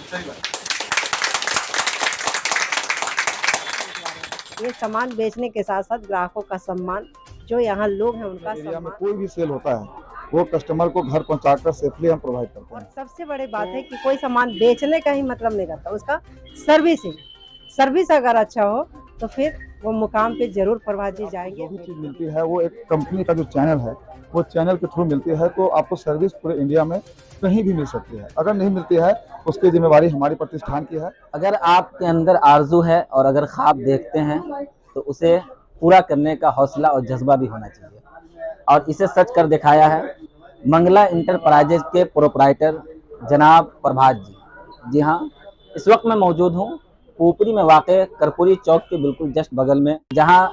ये सामान बेचने के साथ साथ ग्राहकों का सम्मान, जो यहाँ लोग हैं उनका एरिया में सम्मान। कोई भी सेल होता है वो कस्टमर को घर पहुंचाकर सेफली हम प्रोवाइड करते और हैं। सबसे बड़ी बात है कि कोई सामान बेचने का ही मतलब नहीं रहता, उसका सर्विस अगर अच्छा हो तो फिर वो मुकाम पे जरूर प्रभात जी जाएंगे। जो भी चीज़ मिलती है वो एक कंपनी का जो चैनल है वो चैनल के थ्रू मिलती है, तो आपको सर्विस पूरे इंडिया में कहीं भी मिल सकती है। अगर नहीं मिलती है उसकी जिम्मेवारी हमारी प्रतिष्ठान की है। अगर आपके अंदर आरजू है और अगर ख्वाब देखते हैं तो उसे पूरा करने का हौसला और जज्बा भी होना चाहिए, और इसे सच कर दिखाया है मंगला इंटरप्राइजेज के प्रोपराइटर जनाब प्रभात जी। जी हाँ, इस वक्त मैं मौजूद हूँ पोपरी में वाक़ कर्पूरी चौक के बिल्कुल जस्ट बगल में, जहाँ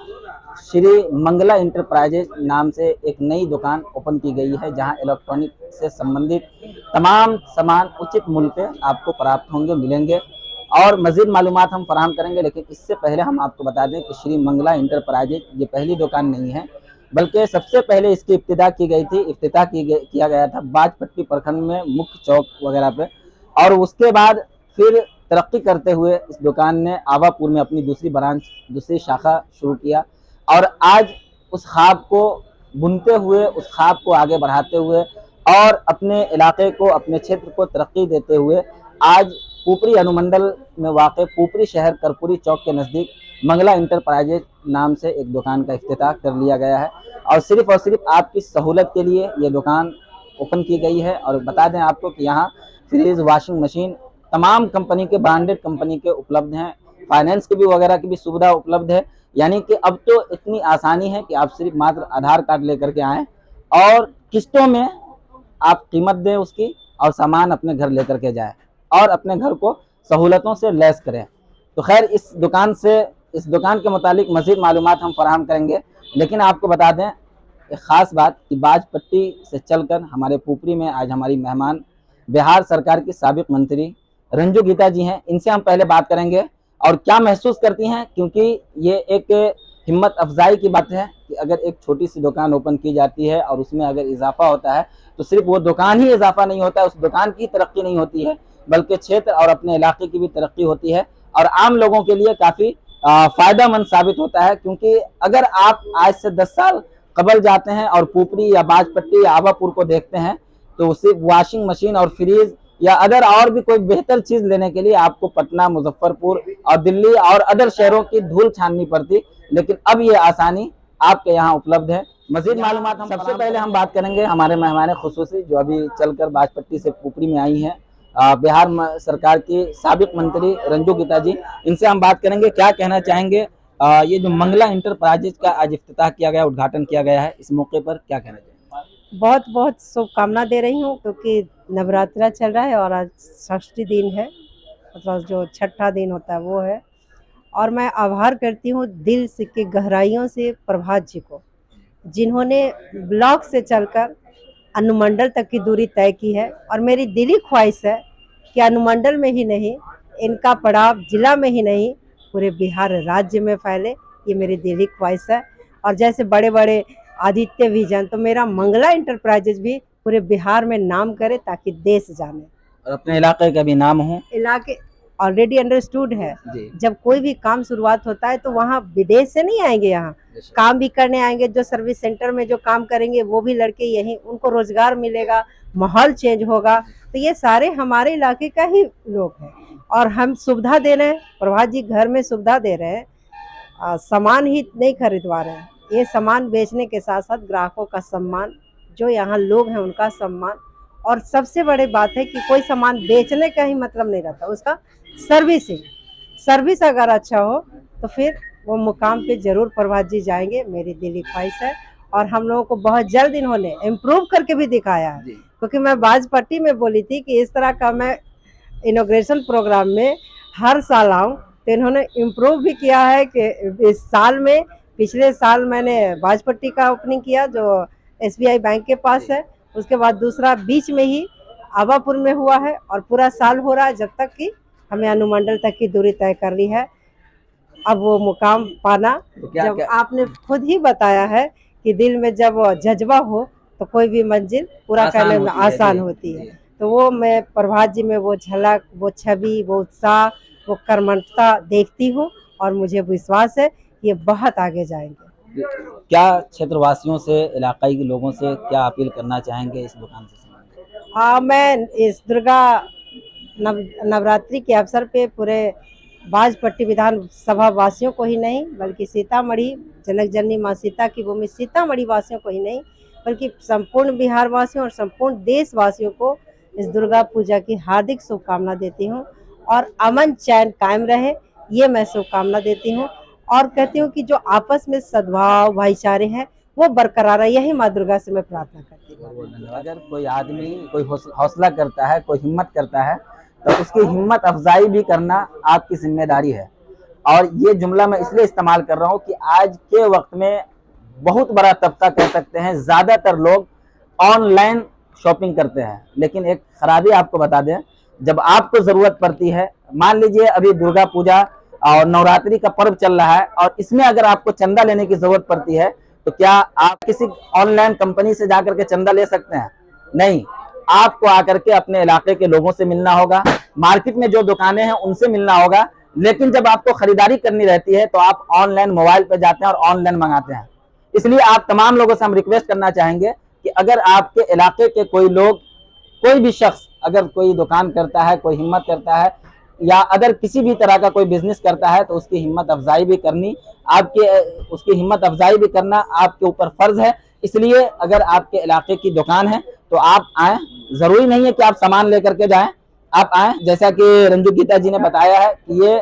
श्री मंगला इंटरप्राइजेज नाम से एक नई दुकान ओपन की गई है, जहां इलेक्ट्रॉनिक से संबंधित तमाम सामान उचित मूल्य पे आपको प्राप्त होंगे, मिलेंगे, और मज़ीद मालूमात हम फराहम करेंगे। लेकिन इससे पहले हम आपको बता दें कि श्री मंगला इंटरप्राइजेज ये पहली दुकान नहीं है, बल्कि सबसे पहले इसकी इब्तिदा की गई थी, किया गया था बाजपट्टी प्रखंड में मुख्य चौक वगैरह पे, और उसके बाद फिर तरक्की करते हुए इस दुकान ने आवापुर में अपनी दूसरी शाखा शुरू किया, और आज उस ख्वाब को बुनते हुए, उस ख्वाब को आगे बढ़ाते हुए और अपने इलाके को, अपने क्षेत्र को तरक्की देते हुए आज पुपरी अनुमंडल में वाक़ पुपरी शहर कर्पूरी चौक के नज़दीक मंगला इंटरप्राइजेज नाम से एक दुकान का इफ्तिताह कर लिया गया है, और सिर्फ आपकी सहूलत के लिए ये दुकान ओपन की गई है। और बता दें आपको कि यहाँ फ्रिज, वॉशिंग मशीन तमाम कंपनी के, ब्रांडेड कंपनी के उपलब्ध हैं, फाइनेंस की भी वगैरह की भी सुविधा उपलब्ध है। यानी कि अब तो इतनी आसानी है कि आप सिर्फ मात्र आधार कार्ड लेकर के आएँ और किस्तों में आप कीमत दें उसकी, और सामान अपने घर लेकर के जाएं और अपने घर को सहूलतों से लैस करें। तो खैर इस दुकान के मुतालिक मज़ीद मालूमात हम फराहम करेंगे, लेकिन आपको बता दें एक ख़ास बात कि बाजपट्टी से चलकर हमारे पुपरी में आज हमारी मेहमान बिहार सरकार की साबिक मंत्री रंजू गीता जी हैं। इनसे हम पहले बात करेंगे और क्या महसूस करती हैं, क्योंकि ये एक हिम्मत अफजाई की बात है कि अगर एक छोटी सी दुकान ओपन की जाती है और उसमें अगर इजाफा होता है तो सिर्फ वो दुकान ही इजाफा नहीं होता है, उस दुकान की तरक्की नहीं होती है, बल्कि क्षेत्र और अपने इलाके की भी तरक्की होती है, और आम लोगों के लिए काफ़ी फ़ायदेमंद साबित होता है। क्योंकि अगर आप आज से 10 साल कबल जाते हैं और पुपरी या बाजपट्टी या आवापुर को देखते हैं तो सिर्फ वॉशिंग मशीन और फ्रिज या अदर और भी कोई बेहतर चीज़ लेने के लिए आपको पटना, मुजफ्फरपुर और दिल्ली और अदर शहरों की धूल छाननी पड़ती, लेकिन अब ये आसानी आपके यहाँ उपलब्ध है। मज़ीद मालूमात हम सबसे पहले हम बात करेंगे हमारे मेहमान खुसूसी जो अभी चलकर बाजपट्टी से पुपरी में आई हैं, बिहार सरकार की साबिक मंत्री रंजू गीता जी। इनसे हम बात करेंगे क्या कहना चाहेंगे, ये जो मंगला इंटरप्राइजेज का आज इफ्तिताह किया गया, उद्घाटन किया गया है, इस मौके पर क्या कहना चाहेंगे? बहुत बहुत शुभकामना दे रही हूँ, क्योंकि नवरात्रा चल रहा है और आज षष्ठी दिन है, मतलब जो छठा दिन होता है वो है। और मैं आभार करती हूँ दिल से के गहराइयों से प्रभात जी को, जिन्होंने ब्लॉक से चलकर अनुमंडल तक की दूरी तय की है। और मेरी दिली ख्वाहिश है कि अनुमंडल में ही नहीं, इनका पड़ाव जिला में ही नहीं, पूरे बिहार राज्य में फैले, ये मेरी दिली ख्वाहिश है। और जैसे बड़े बड़े आदित्य विजन, तो मेरा मंगला इंटरप्राइजेज भी पूरे बिहार में नाम करे ताकि देश जाने और अपने इलाके का भी नाम हो। इलाके ऑलरेडी अंडरस्टूड है, जब कोई भी काम शुरुआत होता है तो वहाँ विदेश से नहीं आएंगे, यहाँ काम भी करने आएंगे। जो सर्विस सेंटर में जो काम करेंगे वो भी लड़के यहीं, उनको रोजगार मिलेगा, माहौल चेंज होगा। तो ये सारे हमारे इलाके का ही लोग हैं और हम सुविधा दे रहे हैं। प्रभात जी घर में सुविधा दे रहे हैं, सामान ही नहीं खरीदवा रहे हैं। ये सामान बेचने के साथ साथ ग्राहकों का सम्मान, जो यहाँ लोग हैं उनका सम्मान, और सबसे बड़ी बात है कि कोई सामान बेचने का ही मतलब नहीं रहता, उसका सर्विस अगर अच्छा हो तो फिर वो मुकाम पे जरूर प्रभात जी जाएंगे, मेरी दिली ख्वाहिश है। और हम लोगों को बहुत जल्द इन्होंने इम्प्रूव करके भी दिखाया है, क्योंकि मैं बाजपट्टी में बोली थी कि इस तरह का मैं इनॉग्रेशन प्रोग्राम में हर साल आऊँ, तो इन्होंने इम्प्रूव भी किया है कि इस साल में, पिछले साल मैंने बाजपट्टी का ओपनिंग किया जो SBI बैंक के पास है, उसके बाद दूसरा बीच में ही आवापुर में हुआ है, और पूरा साल हो रहा है जब तक कि हमें अनुमंडल तक की दूरी तय कर ली है। अब वो मुकाम पाना, जब आपने खुद ही बताया है कि दिल में जब जज्बा हो तो कोई भी मंजिल पूरा करने में आसान होती है। तो वो मैं प्रभात जी में वो झलक, वो छवि, वो उत्साह, वो कर्मठता देखती हूँ और मुझे विश्वास है कि ये बहुत आगे जाएंगे। क्या क्षेत्रवासियों से, इलाकाई के लोगों से क्या अपील करना चाहेंगे इस दुकान से संबंधित? मैं इस दुर्गा नवरात्रि के अवसर पे पूरे बाजपट्टी विधानसभा वासियों को ही नहीं, बल्कि सीतामढ़ी जनक जननी माँ सीता की भूमि सीतामढ़ी वासियों को ही नहीं, बल्कि संपूर्ण बिहार वासियों और संपूर्ण देशवासियों को इस दुर्गा पूजा की हार्दिक शुभकामना देती हूँ और अमन चैन कायम रहे, ये मैं शुभकामना देती हूँ। और कहती हूँ कि जो आपस में सद्भाव भाईचारे हैं वो बरकरार है, यही माँ दुर्गा से मैं प्रार्थना करती हूँ। अगर कोई आदमी कोई हौसला करता है, कोई हिम्मत करता है, तो उसकी हिम्मत अफजाई भी करना आपकी जिम्मेदारी है। और ये जुमला मैं इसलिए इस्तेमाल कर रहा हूँ कि आज के वक्त में बहुत बड़ा तबका कह सकते हैं, ज़्यादातर लोग ऑनलाइन शॉपिंग करते हैं। लेकिन एक खराबी आपको बता दें, जब आपको ज़रूरत पड़ती है, मान लीजिए अभी दुर्गा पूजा और नवरात्रि का पर्व चल रहा है और इसमें अगर आपको चंदा लेने की ज़रूरत पड़ती है, तो क्या आप किसी ऑनलाइन कंपनी से जाकर के चंदा ले सकते हैं? नहीं, आपको आकर के अपने इलाके के लोगों से मिलना होगा, मार्केट में जो दुकानें हैं उनसे मिलना होगा। लेकिन जब आपको खरीदारी करनी रहती है तो आप ऑनलाइन मोबाइल पर जाते हैं और ऑनलाइन मंगाते हैं। इसलिए आप तमाम लोगों से हम रिक्वेस्ट करना चाहेंगे कि अगर आपके इलाके के कोई लोग, कोई भी शख्स अगर कोई दुकान करता है, कोई हिम्मत करता है या अगर किसी भी तरह का कोई बिजनेस करता है, तो उसकी हिम्मत अफजाई भी करनी उसकी हिम्मत अफजाई भी करना आपके ऊपर फर्ज है। इसलिए अगर आपके इलाके की दुकान है तो आप आएँ, जरूरी नहीं है कि आप सामान लेकर के जाएं, आप आएँ। जैसा कि रंजू गीता जी ने बताया है कि ये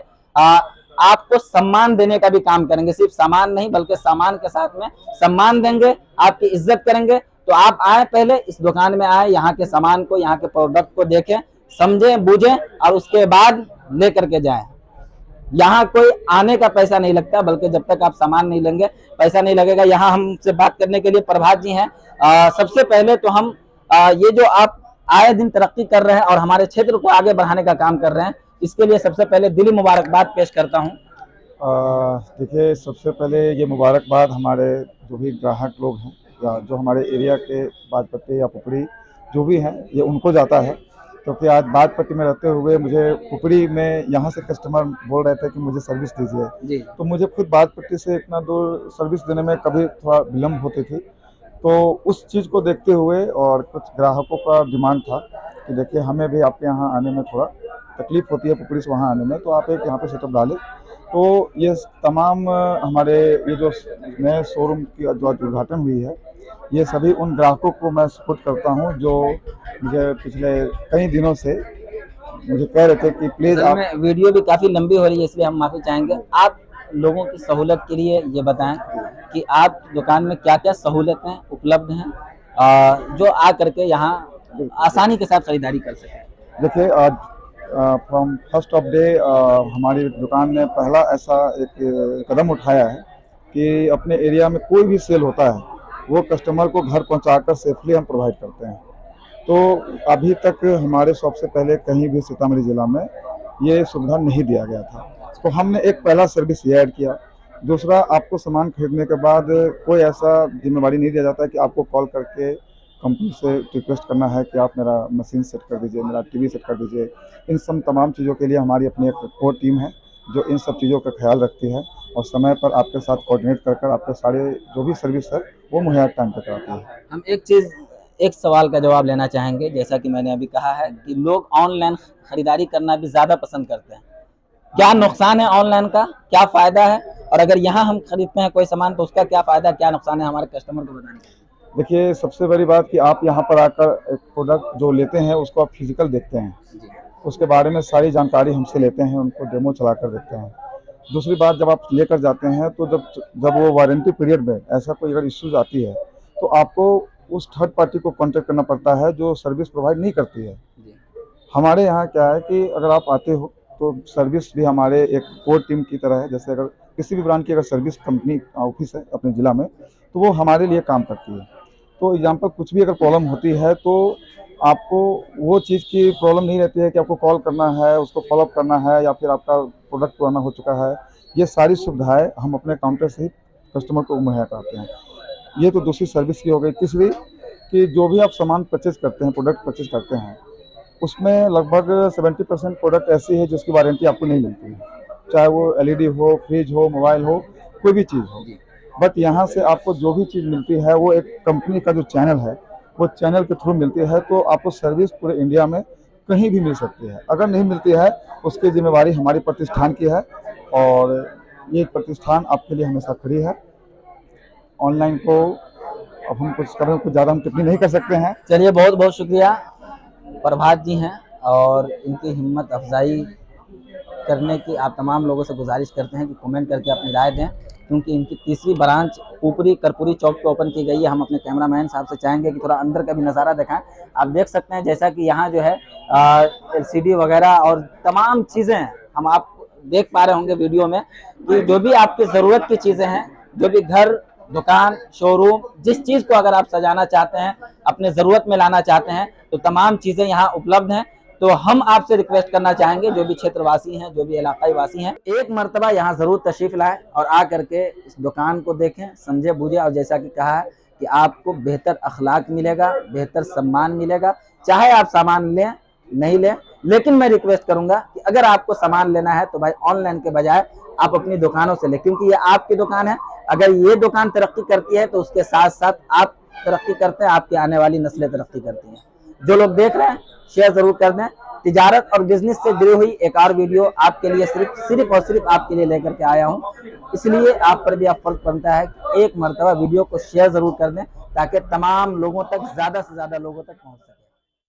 आपको सम्मान देने का भी काम करेंगे, सिर्फ सामान नहीं बल्कि सामान के साथ में सम्मान देंगे, आपकी इज्जत करेंगे। तो आप आए, पहले इस दुकान में आए, यहाँ के सामान को, यहाँ के प्रोडक्ट को देखें, समझें, बूझें और उसके बाद लेकर के जाएं। यहाँ कोई आने का पैसा नहीं लगता, बल्कि जब तक आप सामान नहीं लेंगे पैसा नहीं लगेगा। यहाँ हमसे बात करने के लिए प्रभात जी हैं। सबसे पहले तो हम ये जो आप आए दिन तरक्की कर रहे हैं और हमारे क्षेत्र को आगे बढ़ाने का काम कर रहे हैं, इसके लिए सबसे पहले दिली मुबारकबाद पेश करता हूँ। देखिए, सबसे पहले ये मुबारकबाद हमारे जो भी ग्राहक लोग हैं या जो हमारे एरिया के बाजपट्टी या पुपड़ी जो भी हैं, ये उनको जाता है। क्योंकि आज बाजपट्टी में रहते हुए मुझे पुपड़ी में यहाँ से कस्टमर बोल रहे थे कि मुझे सर्विस दीजिए, तो मुझे खुद बाजपट्टी से इतना दूर सर्विस देने में कभी थोड़ा विलम्ब होती थी। तो उस चीज़ को देखते हुए और कुछ ग्राहकों का डिमांड था कि देखिए हमें भी आपके यहाँ आने में थोड़ा तकलीफ़ होती है, पुपड़ी से वहाँ आने में, तो आप एक यहाँ पे सेटअप डालें। तो ये तमाम हमारे ये जो नए शोरूम की जो उद्घाटन हुई है, ये सभी उन ग्राहकों को मैं सपोर्ट करता हूँ जो मुझे पिछले कई दिनों से मुझे कह रहे थे कि प्लीज़ आप। वीडियो भी काफ़ी लंबी हो रही है, इसलिए हम माफ़ी चाहेंगे। आप लोगों की सहूलत के लिए ये बताएं कि आप दुकान में क्या क्या सहूलतें उपलब्ध हैं जो आ करके यहाँ आसानी के साथ खरीदारी कर सकें। देखिए, आज फ्रॉम फर्स्ट ऑफ डे हमारी दुकान ने पहला ऐसा एक कदम उठाया है कि अपने एरिया में कोई भी सेल होता है वो कस्टमर को घर पहुंचाकर सेफली हम प्रोवाइड करते हैं। तो अभी तक हमारे शॉप से पहले कहीं भी सीतामढ़ी ज़िला में ये सुविधा नहीं दिया गया था, तो हमने एक पहला सर्विस ये ऐड किया। दूसरा, आपको सामान खरीदने के बाद कोई ऐसा जिम्मेवारी नहीं दिया जाता है कि आपको कॉल करके कंपनी से रिक्वेस्ट करना है कि आप मेरा मशीन सेट कर दीजिए, मेरा टीवी सेट कर दीजिए। इन सब तमाम चीज़ों के लिए हमारी अपनी एक कोर टीम है जो इन सब चीज़ों का ख्याल रखती है और समय पर आपके साथ कोऑर्डिनेट कर आपके सारे जो भी सर्विस है वो मुहैया टाइम पर कराती है। हम एक सवाल का जवाब लेना चाहेंगे। जैसा कि मैंने अभी कहा है कि लोग ऑनलाइन खरीदारी करना भी ज़्यादा पसंद करते हैं। क्या नुकसान है ऑनलाइन का, क्या फ़ायदा है, और अगर यहाँ हम खरीदते हैं कोई सामान तो उसका क्या फ़ायदा, क्या नुकसान है, हमारे कस्टमर को बताने। देखिए, सबसे बड़ी बात कि आप यहाँ पर आकर एक प्रोडक्ट जो लेते हैं उसको आप फिजिकल देखते हैं, उसके बारे में सारी जानकारी हमसे लेते हैं, उनको डेमो चला कर देखते हैं। दूसरी बात, जब आप लेकर जाते हैं तो जब वो वारंटी पीरियड में ऐसा कोई अगर इश्यूज आती है तो आपको उस थर्ड पार्टी को कॉन्टेक्ट करना पड़ता है जो सर्विस प्रोवाइड नहीं करती है। हमारे यहाँ क्या है कि अगर आप आते हो तो सर्विस भी हमारे एक कोर टीम की तरह है। जैसे अगर किसी भी ब्रांड की अगर सर्विस कंपनी ऑफिस है अपने ज़िला में तो वो हमारे लिए काम करती है। तो एग्जाम्पल कुछ भी अगर प्रॉब्लम होती है तो आपको वो चीज़ की प्रॉब्लम नहीं रहती है कि आपको कॉल करना है, उसको फॉलोअप करना है या फिर आपका प्रोडक्ट पुराना हो चुका है। ये सारी सुविधाएं हम अपने काउंटर से ही कस्टमर को मुहैया कराते हैं। ये तो दूसरी सर्विस की हो गई। तीसरी कि जो भी आप सामान परचेज करते हैं, प्रोडक्ट परचेज करते हैं, उसमें लगभग 70% प्रोडक्ट ऐसी है जिसकी वारंटी आपको नहीं मिलती है, चाहे वो एलईडी हो, फ्रिज हो, मोबाइल हो, कोई भी चीज़ हो। बट यहाँ से आपको जो भी चीज़ मिलती है वो एक कंपनी का जो चैनल है वो चैनल के थ्रू मिलती है, तो आपको सर्विस पूरे इंडिया में कहीं भी मिल सकती है। अगर नहीं मिलती है उसकी जिम्मेवारी हमारी प्रतिष्ठान की है और ये प्रतिष्ठान आपके लिए हमेशा खड़ी है। ऑनलाइन को अब हम कुछ करें, कुछ ज़्यादा हम टिप्पणी नहीं कर सकते हैं। चलिए, बहुत बहुत शुक्रिया। प्रभात जी हैं और इनकी हिम्मत अफजाई करने की आप तमाम लोगों से गुजारिश करते हैं कि कमेंट करके अपनी राय दें, क्योंकि इनकी तीसरी ब्रांच ऊपरी कर्पूरी चौक पे ओपन की गई है। हम अपने कैमरामैन साहब से चाहेंगे कि थोड़ा अंदर का भी नज़ारा दिखाएं। आप देख सकते हैं जैसा कि यहाँ जो है LCD वगैरह और तमाम चीज़ें हम आप देख पा रहे होंगे वीडियो में कि जो भी आपकी ज़रूरत की चीज़ें हैं, जो भी घर, दुकान, शोरूम, जिस चीज़ को अगर आप सजाना चाहते हैं, अपने ज़रूरत में लाना चाहते हैं, तो तमाम चीज़ें यहाँ उपलब्ध हैं। तो हम आपसे रिक्वेस्ट करना चाहेंगे, जो भी क्षेत्रवासी हैं, जो भी इलाकाई वासी हैं, एक मर्तबा यहाँ ज़रूर तशरीफ़ लाएं और आ करके इस दुकान को देखें, समझे बूझे। और जैसा कि कहा है कि आपको बेहतर अखलाक मिलेगा, बेहतर सम्मान मिलेगा, चाहे आप सामान लें नहीं लें। लेकिन मैं रिक्वेस्ट करूंगा कि अगर आपको सामान लेना है तो भाई ऑनलाइन के बजाय आप अपनी दुकानों से लें, क्योंकि ये आपकी दुकान है। अगर ये दुकान तरक्की करती है तो उसके साथ साथ आप तरक्की करते हैं, आपकी आने वाली नस्लें तरक्की करती हैं। जो लोग देख रहे हैं शेयर जरूर कर दें। तिजारत और बिजनेस से जुड़ी हुई एक और वीडियो आपके लिए सिर्फ और सिर्फ आपके लिए लेकर के आया हूं, इसलिए आप पर भी अब फर्ज बनता है कि एक मरतबा वीडियो को शेयर जरूर कर दें ताकि तमाम लोगों तक, ज़्यादा से ज़्यादा लोगों तक पहुंच सके।